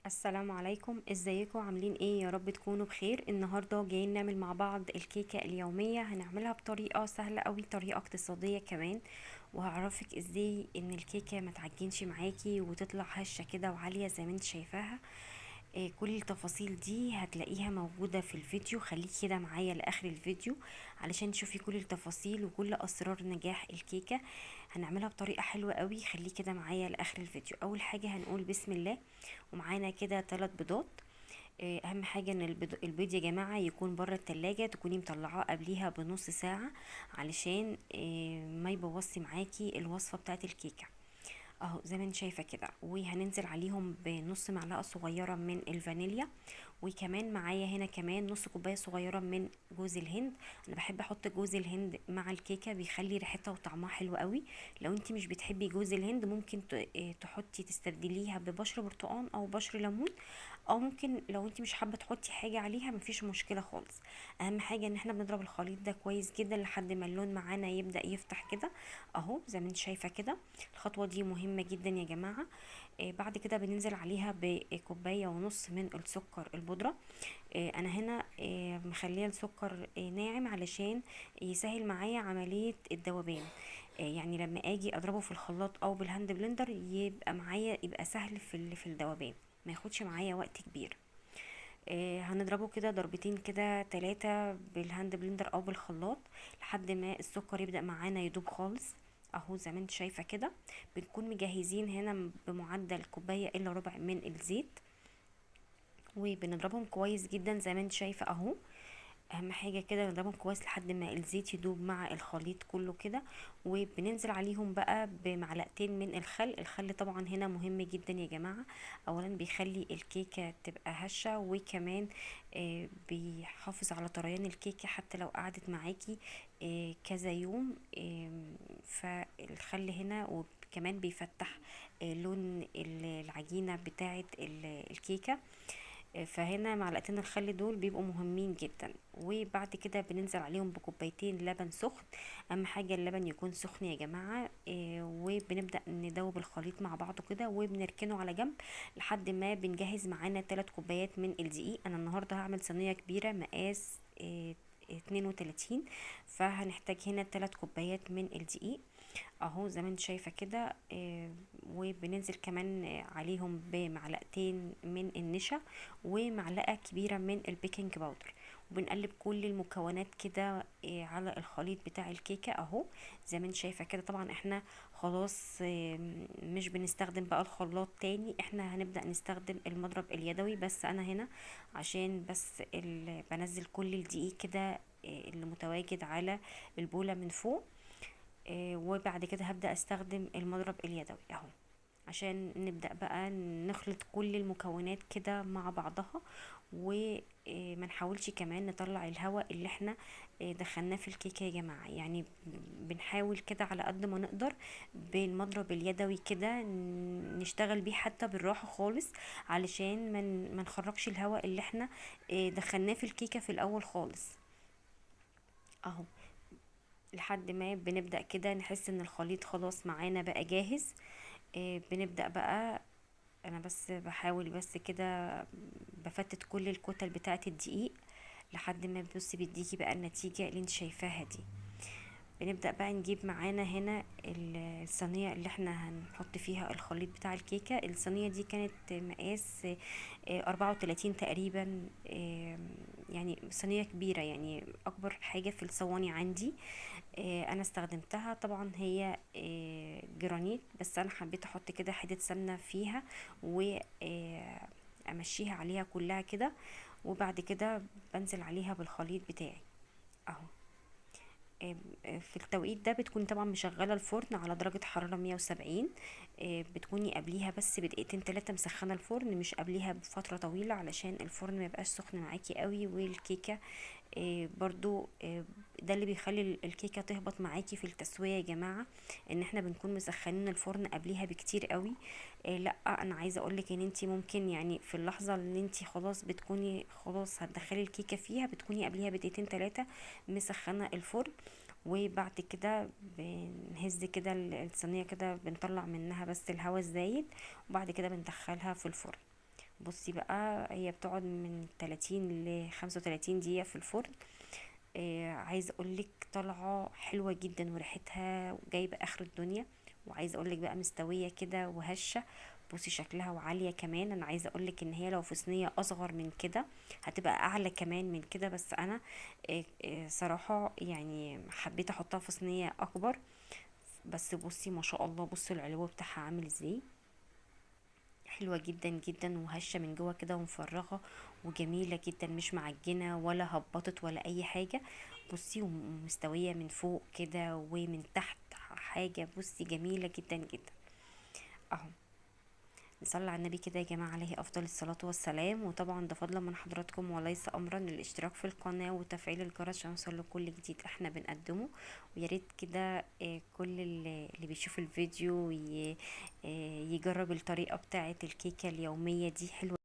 السلام عليكم، ازيكم؟ عاملين ايه؟ يا رب تكونوا بخير. النهارده جايين نعمل مع بعض الكيكه اليوميه. هنعملها بطريقه سهله قوي، طريقه اقتصاديه كمان، وهعرفك ازاي ان الكيكه ما تعجنش معاكي وتطلع هشه كده وعاليه زي ما انت شايفاها. كل التفاصيل دي هتلاقيها موجودة في الفيديو. خليك كده معايا لآخر الفيديو علشان تشوفي كل التفاصيل وكل أسرار نجاح الكيكة. هنعملها بطريقة حلوة قوي. خليك كده معايا لآخر الفيديو. أول حاجة هنقول بسم الله، ومعانا كده 3 بيضات. اهم حاجة ان البيض يا جماعة يكون بره التلاجة، تكوني مطلعاه قبليها بنص ساعة علشان ما يبوظش معاكي الوصفة بتاعت الكيكة. اهو زي ما انت شايفه كده، وهننزل عليهم بنص معلقه صغيره من الفانيليا، وكمان معايا هنا كمان نص كوبايه صغيره من جوز الهند. انا بحب احط جوز الهند مع الكيكه، بيخلي ريحتها وطعمها حلو قوي. لو انت مش بتحبي جوز الهند ممكن تحطي تستبدليها ببشر برتقان او بشر ليمون، او ممكن لو انت مش حابه تحطي حاجه عليها مفيش مشكله خالص. اهم حاجه ان احنا بنضرب الخليط ده كويس جدا لحد ما اللون معانا يبدا يفتح كده، اهو زي ما انت شايفه كده. الخطوه دي مهمه جدا يا جماعه. بعد كده بننزل عليها بكوبايه ونص من السكر البودره. انا هنا مخليه السكر ناعم علشان يسهل معايا عمليه الذوبان. يعني لما اجي اضربه في الخلاط او بالهاند بلندر يبقى معايا، يبقى سهل في الذوبان، ما ياخدش معايا وقت كبير. هنضربه كده ضربتين كده 3 بالهاند بلندر او بالخلاط لحد ما السكر يبدأ معانا يدوب خالص. اهو زي ما انت شايفة كده. بنكون مجهزين هنا بمعدل كوباية الا ربع من الزيت، وبنضربهم كويس جدا زي ما انت شايفة اهو. اهم حاجه كده نضربهم كويس لحد ما الزيت يدوب مع الخليط كله كده. وبننزل عليهم بقى بمعلقتين من الخل طبعا هنا مهم جدا يا جماعه. اولا بيخلي الكيكه تبقى هشه، وكمان بيحافظ على طريان الكيكه حتى لو قعدت معاكي كذا يوم. فالخل هنا وكمان بيفتح لون العجينه بتاعه الكيكه. فهنا معلقتين الخل دول بيبقوا مهمين جدا. وبعد كده بننزل عليهم بكوبايتين لبن سخن. اهم حاجه اللبن يكون سخن يا جماعه. وبنبدا ندوب الخليط مع بعضه كده وبنركنه على جنب لحد ما بنجهز معانا 3 كوبايات من الدقيق. انا النهارده هعمل صينيه كبيره مقاس 32، فهنحتاج هنا 3 كوبايات من الدقيق اهو زي ما انت شايفه كده. وبننزل كمان عليهم بمعلقتين من النشا ومعلقه كبيره من البيكنج باودر، وبنقلب كل المكونات كده على الخليط بتاع الكيكه اهو زي ما انت شايفه كده. طبعا احنا خلاص مش بنستخدم بقى الخلاط تاني، احنا هنبدا نستخدم المضرب اليدوي. بس انا هنا عشان بس بنزل كل الدقيق كده اللي متواجد على البوله من فوق. وبعد كده هبدأ استخدم المضرب اليدوي اهو عشان نبدأ بقى نخلط كل المكونات كده مع بعضها. وما نحاولش كمان نطلع الهواء اللي احنا دخلناه في الكيكة يا جماعة. يعني بنحاول كده على قد ما نقدر بالمضرب اليدوي كده نشتغل بيه حتى بالراحة خالص علشان ما نخرجش الهواء اللي احنا دخلناه في الكيكة في الاول خالص اهو. لحد ما بنبدأ كده نحس ان الخليط خلاص معانا بقى جاهز. بنبدأ بقى. انا بس بحاول بس كده بفتت كل الكتل بتاعة الدقيق لحد ما بصي بيديكي بقى النتيجة اللي انت شايفاها دي. بنبدأ بقى نجيب معانا هنا الصينية اللي احنا هنحط فيها الخليط بتاع الكيكة. الصينية دي كانت مقاس 34 تقريبا. يعني صينية كبيرة، يعني أكبر حاجة في الصواني عندي. أنا استخدمتها طبعا هي جرانيت، بس أنا حبيت أحط كده حتة سمنة فيها وأمشيها عليها كلها كده. وبعد كده بنزل عليها بالخليط بتاعي اهو. في التوقيت ده بتكوني طبعا مشغله الفرن على درجه حراره 170. بتكوني قبليها بس بدقيقتين 3 مسخنه الفرن، مش قبليها بفتره طويله علشان الفرن ما يبقاش سخن معاكي قوي والكيكه برضو ده اللي بيخلي الكيكه تهبط معاكي في التسويه يا جماعه، ان احنا بنكون مسخنين الفرن قبليها بكتير قوي. لا انا عايزه اقولك ان انتي ممكن يعني في اللحظه اللي انتي خلاص بتكوني خلاص هتدخلي الكيكه فيها بتكوني قبليها بدقيقتين 3 مسخنه الفرن. وبعد كده بنهز كده الصينيه كده، بنطلع منها بس الهواء الزايد، وبعد كده بندخلها في الفرن. بصي بقى، هي بتقعد من 30 ل 35 دقيقة في الفرن. عايزه اقولك طالعه حلوه جدا وريحتها جايبه اخر الدنيا. وعايزه اقولك بقى مستويه كده وهشه. بصي شكلها وعاليه كمان. انا عايزه اقولك ان هي لو في صينيه اصغر من كده هتبقى اعلى كمان من كده، بس انا صراحه يعني حبيت احطها في صينيه اكبر. بس بصي ما شاء الله، بصي العلو بتاعها عامل ازاي. حلوة جدا جدا وهشة من جوه كده ومفرغة وجميلة جدا، مش معجنة ولا هبطت ولا اي حاجة. بصي ومستوية من فوق كده ومن تحت. حاجة بصي جميلة جدا جدا. اهو. نصلي على النبي كده يا جماعة، عليه افضل الصلاة والسلام. وطبعا ده فضلا من حضراتكم وليس امرا، الاشتراك في القناة وتفعيل الجرس عشان يوصل كل جديد احنا بنقدمه. ويا ريت كده كل اللي بيشوف الفيديو يجرب الطريقة بتاعة الكيكة اليومية دي، حلوة